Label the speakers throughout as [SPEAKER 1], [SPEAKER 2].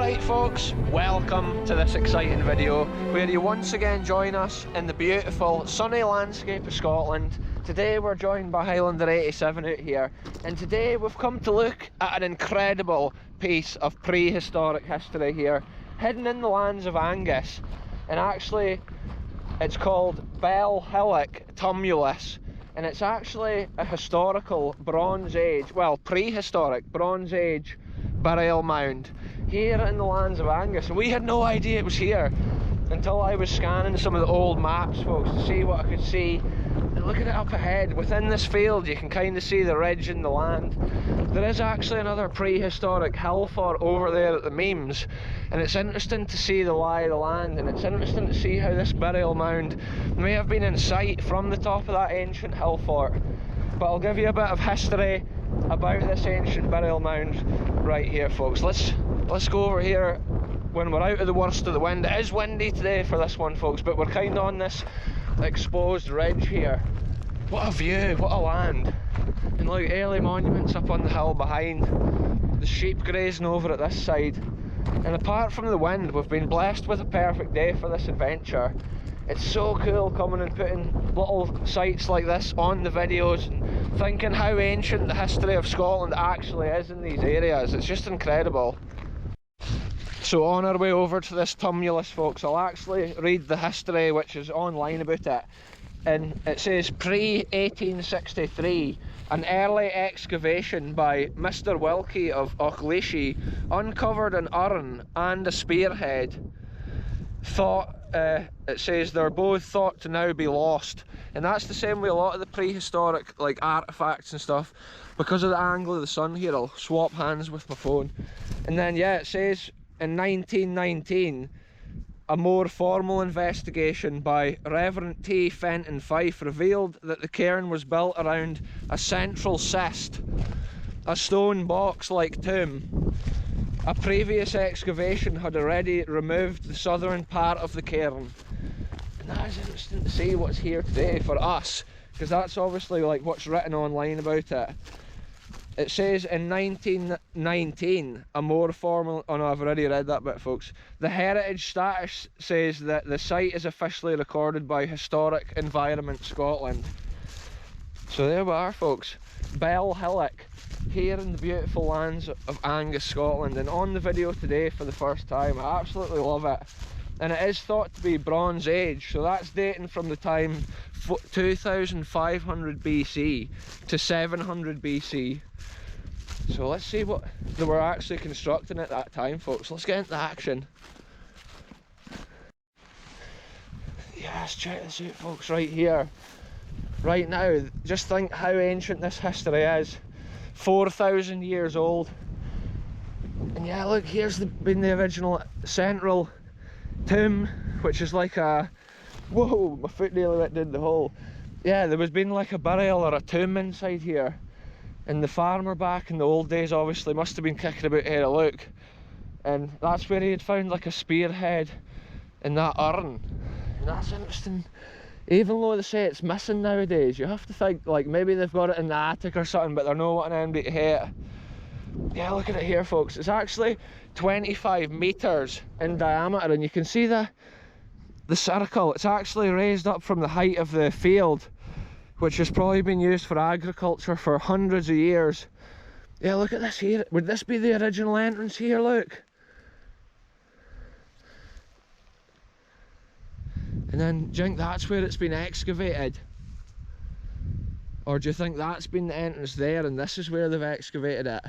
[SPEAKER 1] Alright folks, welcome to this exciting video where you once again join us in the beautiful sunny landscape of Scotland. Today we're joined by Highlander 87 out here, and today we've come to look at an incredible piece of prehistoric history here, hidden in the lands of Angus. And actually it's called Bell Hillock Tumulus, and it's actually a historical Bronze Age, well, prehistoric Bronze Age burial mound here in the lands of Angus. And we had no idea it was here until I was scanning some of the old maps, folks, to see what I could see. And look at it up ahead. Within this field you can kind of see the ridge in the land. There is actually another prehistoric hill fort over there at the memes, and it's interesting to see the lie of the land, and it's interesting to see how this burial mound may have been in sight from the top of that ancient hill fort. But I'll give you a bit of history about this ancient burial mound right here, folks. Let's go over here when we're out of the worst of the wind. It is windy today for this one, folks, but we're kind of on this exposed ridge here. What a view, what a land. And look, early monuments up on the hill behind, the sheep grazing over at this side. And apart from the wind, we've been blessed with a perfect day for this adventure. It's so cool coming and putting little sites like this on the videos and thinking how ancient the history of Scotland actually is in these areas. It's just incredible. So on our way over to this tumulus, folks, I'll actually read the history which is online about it. And it says pre-1863, an early excavation by Mr. Wilkie of Auchleashie uncovered an urn and a spearhead. It says they're both thought to now be lost, and that's the same way a lot of the prehistoric like artifacts and stuff. Because of the angle of the sun here, I'll swap hands with my phone. And then yeah, it says in 1919 a more formal investigation by Reverend T. Fenton Fife revealed that the cairn was built around a central cist, a stone box-like tomb. A previous excavation had already removed the southern part of the cairn. And that is interesting to see what's here today for us, because that's obviously like what's written online about it. It says in 1919, a more formal... Oh no, I've already read that bit, folks. The heritage status says that the site is officially recorded by Historic Environment Scotland. So there we are, folks. Bell Hillock, here in the beautiful lands of Angus, Scotland. And on the video today for the first time, I absolutely love it. And it is thought to be Bronze Age, so that's dating from the time 2500 BC to 700 BC. So let's see what they were actually constructing at that time, folks. Let's get into action. Yes, check this out, folks, right here. Right now, just think how ancient this history is. 4,000 years old. And yeah, look, here's been the original central tomb, which is like a... Whoa, my foot nearly went in the hole. Yeah, there was been like a burial or a tomb inside here. And the farmer back in the old days obviously must have been kicking about here to look. And that's where he had found like a spearhead in that urn. And that's interesting. Even though they say it's missing nowadays, you have to think like maybe they've got it in the attic or something, but they're not wanting anybody to hit it. Yeah, look at it here, folks. It's actually 25 metres in diameter, and you can see the circle. It's actually raised up from the height of the field, which has probably been used for agriculture for hundreds of years. Yeah, look at this here. Would this be the original entrance here? Look. And then, do you think that's where it's been excavated? Or do you think that's been the entrance there and this is where they've excavated it?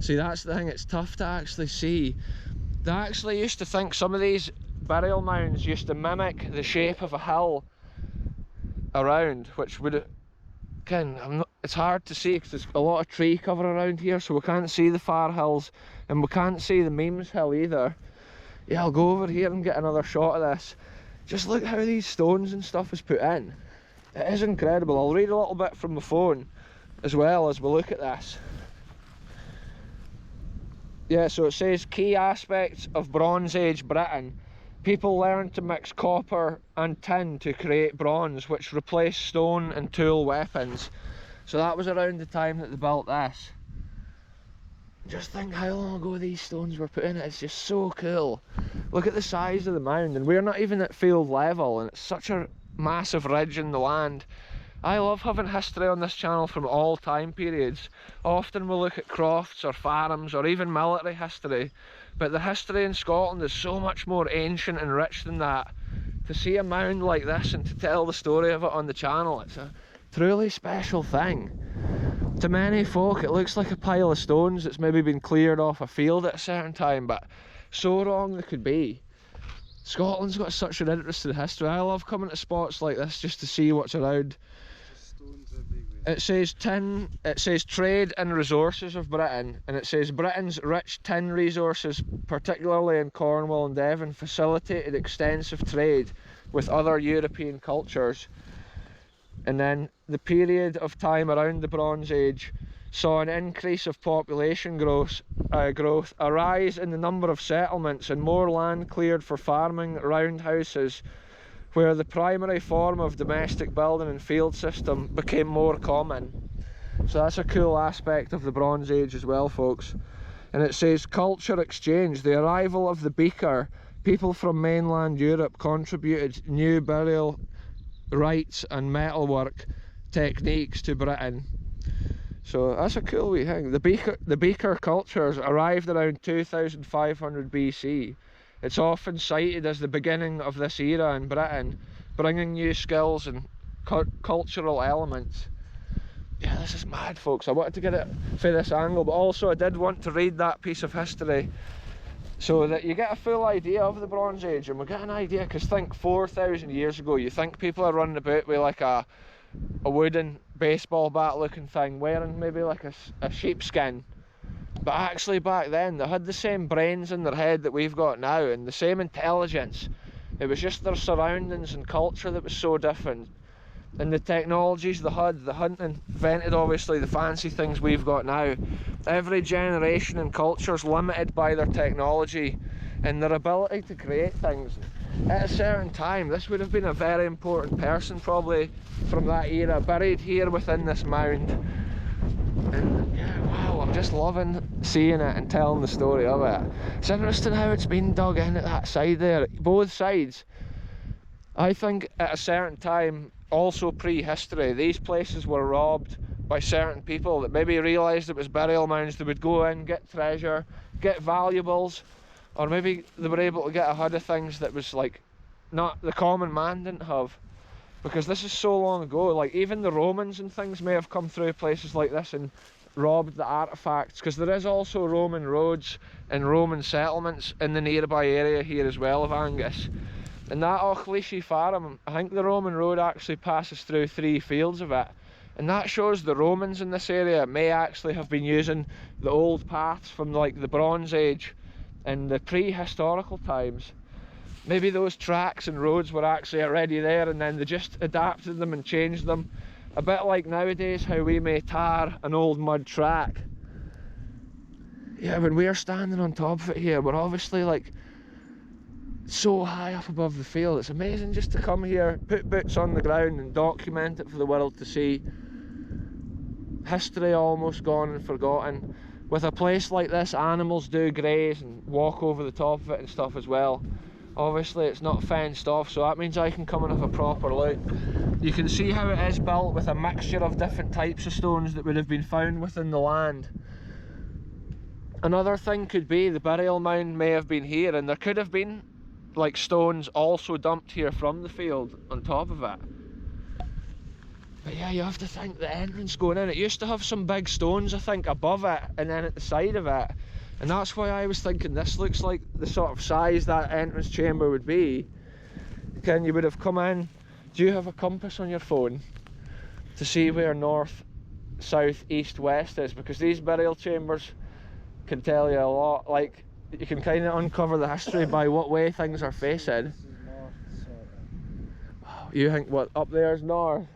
[SPEAKER 1] See, that's the thing, it's tough to actually see. They actually used to think some of these burial mounds used to mimic the shape of a hill around, which would... Again, it's hard to see because there's a lot of tree cover around here, so we can't see the far hills, and we can't see the Memes Hill either. Yeah, I'll go over here and get another shot of this. Just look how these stones and stuff is put in. It is incredible. I'll read a little bit from my phone as well as we look at this. Yeah, so it says key aspects of Bronze Age Britain. People learned to mix copper and tin to create bronze, which replaced stone and tool weapons. So that was around the time that they built this. Just think how long ago these stones were put in. It's just so cool. Look at the size of the mound, and we're not even at field level, and it's such a massive ridge in the land. I love having history on this channel from all time periods. Often we'll look at crofts or farms or even military history, but the history in Scotland is so much more ancient and rich than that. To see a mound like this and to tell the story of it on the channel, it's a truly special thing. To many folk it looks like a pile of stones that's maybe been cleared off a field at a certain time, but so wrong they could be. Scotland's got such an interesting history. I love coming to spots like this just to see what's around. It says trade and resources of Britain, and it says Britain's rich tin resources, particularly in Cornwall and Devon, facilitated extensive trade with other European cultures. And then the period of time around the Bronze Age saw an increase of population growth, a rise in the number of settlements and more land cleared for farming, roundhouses, where the primary form of domestic building and field system became more common. So that's a cool aspect of the Bronze Age as well, folks. And it says culture exchange. The arrival of the beaker, people from mainland Europe contributed new burial rites and metalwork techniques to Britain. So that's a cool wee thing. The beaker cultures arrived around 2500 BC. It's often cited as the beginning of this era in Britain, bringing new skills and cultural elements. Yeah, this is mad, folks. I wanted to get it for this angle, but also I did want to read that piece of history so that you get a full idea of the Bronze Age, and we get an idea, because think 4,000 years ago, you think people are running about with like a wooden baseball bat looking thing, wearing maybe like a sheepskin. But actually back then they had the same brains in their head that we've got now, and the same intelligence. It was just their surroundings and culture that was so different. And the technologies they had, the hunting, invented obviously the fancy things we've got now. Every generation and culture is limited by their technology and their ability to create things. At a certain time, this would have been a very important person probably from that era, buried here within this mound. And yeah, wow, I'm just loving seeing it and telling the story of it. It's interesting how it's been dug in at that side there, both sides. I think at a certain time, also pre-history, these places were robbed by certain people that maybe realised it was burial mounds. They would go in, get treasure, get valuables, or maybe they were able to get a hood of things that was like not the common man didn't have. Because this is so long ago, like even the Romans and things may have come through places like this and robbed the artefacts, because there is also Roman roads and Roman settlements in the nearby area here as well of Angus. And that Auchleashy farm, I think the Roman road actually passes through 3 fields of it, and that shows the Romans in this area may actually have been using the old paths from like the Bronze Age and the prehistorical times. Maybe those tracks and roads were actually already there, and then they just adapted them and changed them. A bit like nowadays how we may tar an old mud track. Yeah, when we're standing on top of it here, we're obviously like so high up above the field. It's amazing just to come here, put boots on the ground and document it for the world to see. History almost gone and forgotten. With a place like this, animals do graze and walk over the top of it and stuff as well. Obviously it's not fenced off, so that means I can come and have a proper look. You can see how it is built with a mixture of different types of stones that would have been found within the land. Another thing could be the burial mound may have been here, and there could have been like stones also dumped here from the field on top of it. But yeah, you have to think the entrance going in, it used to have some big stones I think above it and then at the side of it, and that's why I was thinking this looks like the sort of size that entrance chamber would be. Again, you would have come in. Do you have a compass on your phone to see where north, south, east, west is? Because these burial chambers can tell you a lot. Like, you can kind of uncover the history by what way things are facing. You think what up there is north?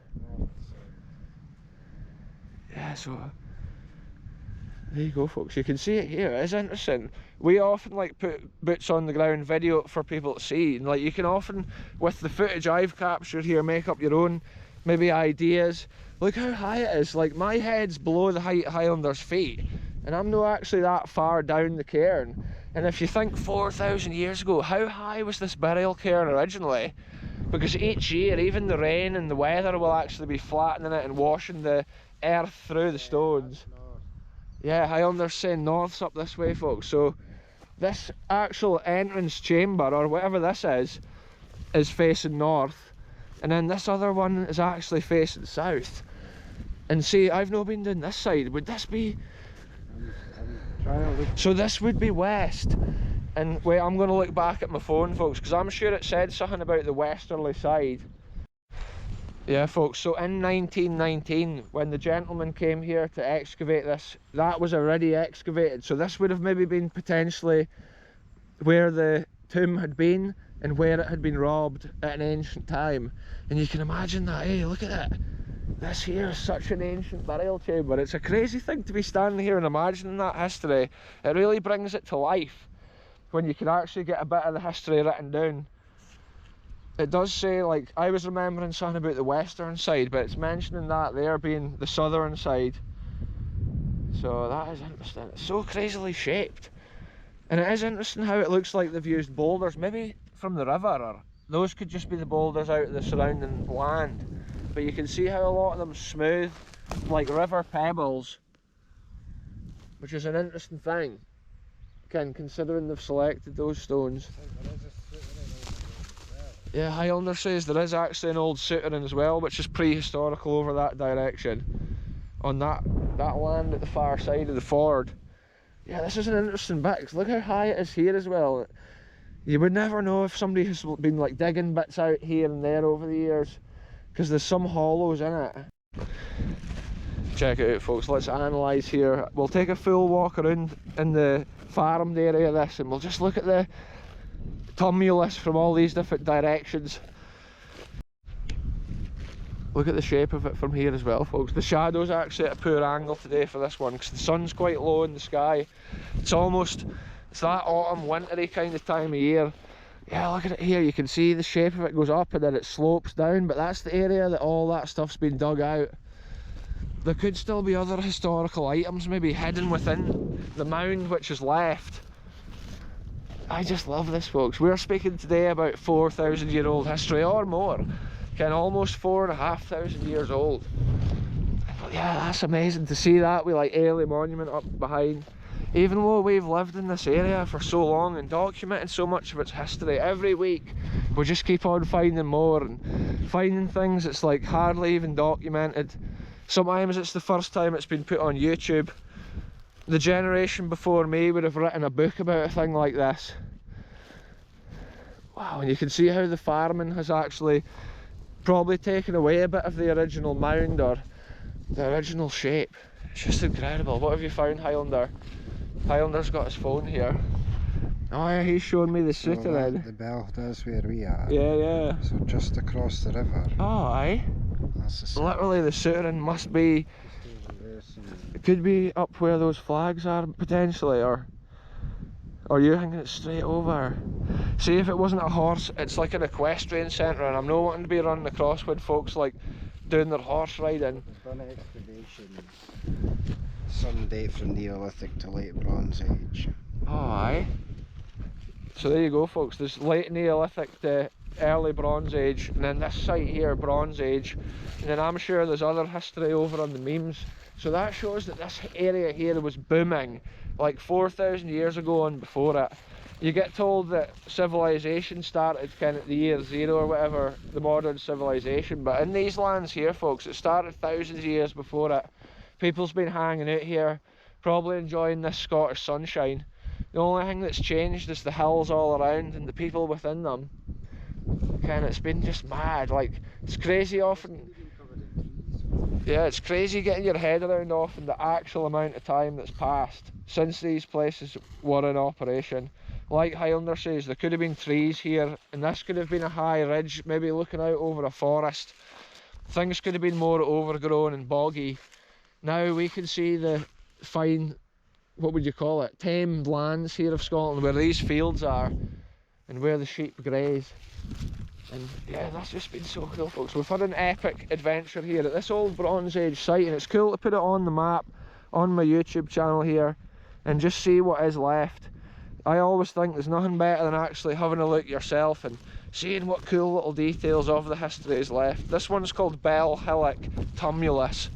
[SPEAKER 1] Yeah, so there you go, folks. You can see it here. It is interesting. We often like put boots on the ground video for people to see, and like you can often, with the footage I've captured here, make up your own maybe ideas. Look how high it is. Like my head's below the height of Highlander's feet, and I'm not actually that far down the cairn. And if you think 4,000 years ago, how high was this burial cairn originally? Because each year, even the rain and the weather will actually be flattening it and washing the earth through the stones. Yeah, Highlander's saying north's up this way, folks. So this actual entrance chamber, or whatever this is facing north. And then this other one is actually facing south. And see, I've not been doing this side. Would this be... So this would be west. And wait, I'm going to look back at my phone, folks, because I'm sure it said something about the westerly side. Yeah, folks, so in 1919, when the gentleman came here to excavate this, that was already excavated. So this would have maybe been potentially where the tomb had been and where it had been robbed at an ancient time. And you can imagine that, hey, look at that. This here is such an ancient burial chamber. It's a crazy thing to be standing here and imagining that history. It really brings it to life when you can actually get a bit of the history written down. It does say, like, I was remembering something about the western side, but it's mentioning that there being the southern side. So that is interesting. It's so crazily shaped. And it is interesting how it looks like they've used boulders, maybe from the river, or those could just be the boulders out of the surrounding land. But you can see how a lot of them smooth, like river pebbles, which is an interesting thing, considering they've selected those stones. Yeah, Highlander says there is actually an old souterrain as well, which is prehistorical over that direction, on that land at the far side of the ford. Yeah, this is an interesting bit, 'cause look how high it is here as well. You would never know if somebody has been like digging bits out here and there over the years, because there's some hollows in it. Check it out, folks, let's analyse here. We'll take a full walk around in the farmed area of this, and we'll just look at the tumulus from all these different directions. Look at the shape of it from here as well, folks. The shadow's actually at a poor angle today for this one, because the sun's quite low in the sky. It's that autumn, wintry kind of time of year. Yeah, look at it here, you can see the shape of it goes up and then it slopes down, but that's the area that all that stuff's been dug out. There could still be other historical items maybe hidden within the mound which is left. I just love this, folks. We're speaking today about 4,000-year-old history or more, almost 4,500 years old. But yeah, that's amazing to see that with like Ailey Monument up behind. Even though we've lived in this area for so long and documented so much of its history, every week we just keep on finding more and finding things that's like hardly even documented. Sometimes it's the first time it's been put on YouTube. The generation before me would have written a book about a thing like this. Wow, and you can see how the farming has actually probably taken away a bit of the original mound or the original shape. It's just incredible. What have you found, Highlander? Highlander's got his phone here. Oh yeah, he's showing me the souterrain.
[SPEAKER 2] The Bell, that's where we are.
[SPEAKER 1] Yeah, yeah.
[SPEAKER 2] So just across the river.
[SPEAKER 1] Oh, aye.
[SPEAKER 2] That's the
[SPEAKER 1] literally the souterrain must be... It could be up where those flags are, potentially, or you're thinking it's straight over. See, if it wasn't a horse, it's like an equestrian centre, and I'm not wanting to be running across with folks like doing their horse riding.
[SPEAKER 2] They've done excavations some date from Neolithic to late Bronze Age.
[SPEAKER 1] Oh, aye. So there you go, folks. There's late Neolithic to early Bronze Age, and then this site here, Bronze Age, and then I'm sure there's other history over on the memes. So that shows that this area here was booming like 4,000 years ago and before it. You get told that civilization started kind of the year zero or whatever, the modern civilization, but in these lands here, folks, it started thousands of years before it. People's been hanging out here, probably enjoying this Scottish sunshine. The only thing that's changed is the hills all around and the people within them. It's been just mad. Like, it's crazy often. Yeah, it's crazy getting your head around often the actual amount of time that's passed since these places were in operation. Like Highlander says, there could have been trees here, and this could have been a high ridge, maybe looking out over a forest. Things could have been more overgrown and boggy. Now we can see the fine, what would you call it, tamed lands here of Scotland, where these fields are and where the sheep graze. And yeah, that's just been so cool, folks. We've had an epic adventure here at this old Bronze Age site, and it's cool to put it on the map on my YouTube channel here and just see what is left. I always think there's nothing better than actually having a look yourself and seeing what cool little details of the history is left. This one's called Bell Hillock Tumulus,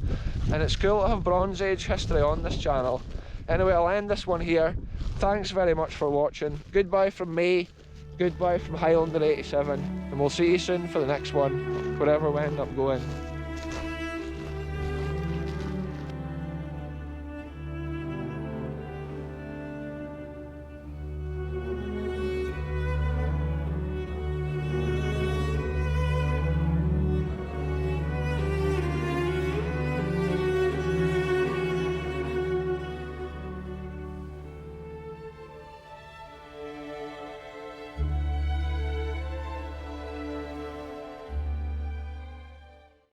[SPEAKER 1] and it's cool to have Bronze Age history on this channel. Anyway, I'll end this one here. Thanks very much for watching. Goodbye from me, goodbye from Highlander 87, and we'll see you soon for the next one, wherever we end up going.